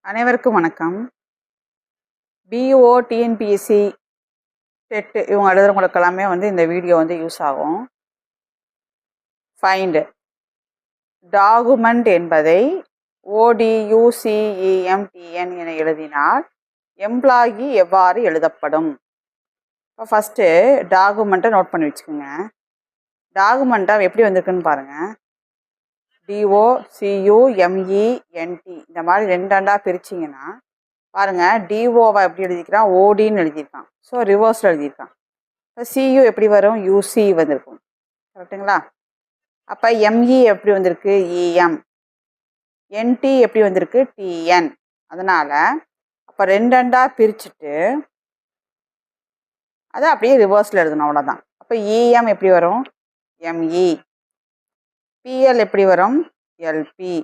அனைவருக்கும் வணக்கம். PO, TNPSC, dead இவங்க எழுதுறவங்களுக்கு எல்லாமே இந்த வீடியோ யூஸ் ஆகும். ஃபைண்ட் டாகுமெண்ட் என்பதை ODUCEMTN என எழுதினால் எம்ப்ளாயி எவ்வாறு எழுதப்படும்? இப்போ ஃபஸ்ட்டு டாகுமெண்ட்டை நோட் பண்ணி வச்சுக்கோங்க. டாகுமெண்ட்டாக எப்படி வந்திருக்குன்னு பாருங்கள். DOCUMENT இந்த மாதிரி ரெண்டாக பிரிச்சிங்கன்னா பாருங்கள், டிஓவை எப்படி எழுதிக்கிறான், ஓடின்னு எழுதியிருக்கான். ஸோ ரிவர்ஸில் எழுதியிருக்கான். இப்போ சியூ எப்படி வரும், யூசி வந்திருக்கும். கரெக்டுங்களா? அப்போ எம்இ எப்படி வந்திருக்கு, இஎம். என்டி எப்படி வந்திருக்கு, டிஎன். அதனால் அப்போ ரெண்டாக பிரிச்சுட்டு அதை அப்படியே ரிவர்ஸில் எழுதணும், அவ்வளோதான். அப்போ இஎம் எப்படி வரும், எம்இ. பிஎல் எப்படி வரும், எல்பி.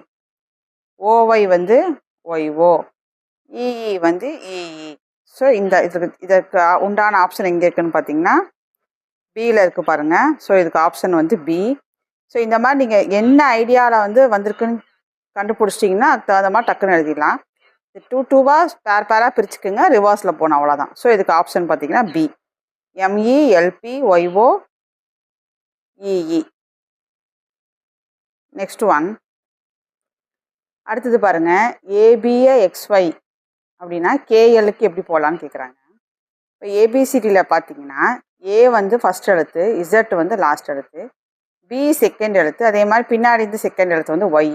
ஓவை ஒய்ஓ. E E E E. ஸோ இதற்கு உண்டான ஆப்ஷன் எங்கே இருக்குதுன்னு பார்த்தீங்கன்னா பியில் இருக்குது பாருங்கள். ஸோ இதுக்கு ஆப்ஷன் பி. ஸோ இந்த மாதிரி நீங்கள் என்ன ஐடியாவில் வந்திருக்குன்னு கண்டுபிடிச்சிட்டிங்கன்னா அதுக்கு தகுந்த மாதிரி டக்குன்னு எழுதிடலாம். இது டூவாக பேராக பிரிச்சுக்குங்க, ரிவர்ஸில் போகணும், அவ்வளோதான். ஸோ இதுக்கு ஆப்ஷன் பார்த்தீங்கன்னா B, ME LP YO EE. Next one, அடுத்தது பாருங்கள். ஏபிஏ எக்ஸ்ஒய் அப்படின்னா கேஎல்லுக்கு எப்படி போகலான்னு கேட்குறாங்க. இப்போ ஏபிசிடியில் பார்த்தீங்கன்னா ஏ ஃபஸ்ட் எழுத்து, இசட் லாஸ்ட் எழுத்து, பி செகண்ட் எழுத்து, அதே மாதிரி பின்னாடி செகண்ட் எழுத்து ஒய்.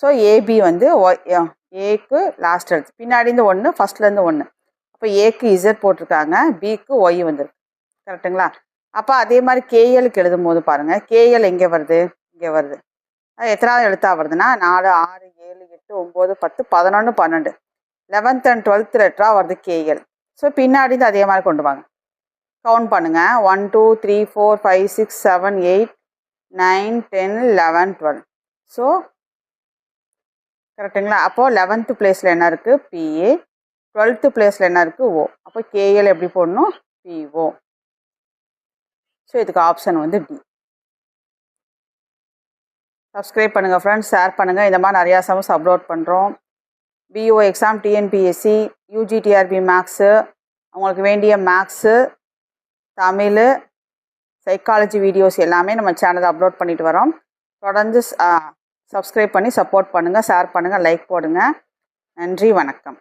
ஸோ ஏபி ஒய், ஏக்கு லாஸ்ட் எழுத்து, பின்னாடி ஒன்று, ஃபஸ்ட்லேருந்து ஒன்று. அப்போ ஏக்கு இசட் போட்டிருக்காங்க, பிக்கு ஒய் வந்துருக்கு. கரெக்டுங்களா? அப்போ அதே மாதிரி கேஎலுக்கு எழுதும் போது பாருங்கள், கேஎல் எங்கே வருது, இங்கே வருது. அது எத்தனாவது எழுத்தாக வருதுன்னா 4, 6, 7, 8, 9, 10, 11, 12, 11th and 12th லெட்டராக வருது கேஎல். ஸோ பின்னாடி அதே மாதிரி கொண்டு வாங்க, கவுண்ட் பண்ணுங்கள். 1 2 3 4 5 6 7 8 9 10 11 12. ஸோ கரெக்டுங்களா? அப்போது 11th பிளேஸில் என்ன இருக்குது, பிஏ. 12th பிளேஸில் என்ன இருக்குது, ஓ. அப்போ கேஎல் எப்படி போடணும், பிஓ. ஸோ இதுக்கு ஆப்ஷன் டி. சப்ஸ்கிரைப் பண்ணுங்கள் ஃப்ரெண்ட்ஸ், ஷேர் பண்ணுங்கள். இந்த மாதிரி நிறையா சம்ஸ் அப்லோட் பண்ணுறோம். PO exam, TNPSC, UGTRB maths, அவங்களுக்கு வேண்டிய மேக்ஸு, தமிழ், சைக்காலஜி வீடியோஸ் எல்லாமே நம்ம சேனலில் அப்லோட் பண்ணிட்டு வரோம். தொடர்ந்து சப்ஸ்கிரைப் பண்ணி சப்போர்ட் பண்ணுங்கள், ஷேர் பண்ணுங்கள், லைக் போடுங்க. நன்றி, வணக்கம்.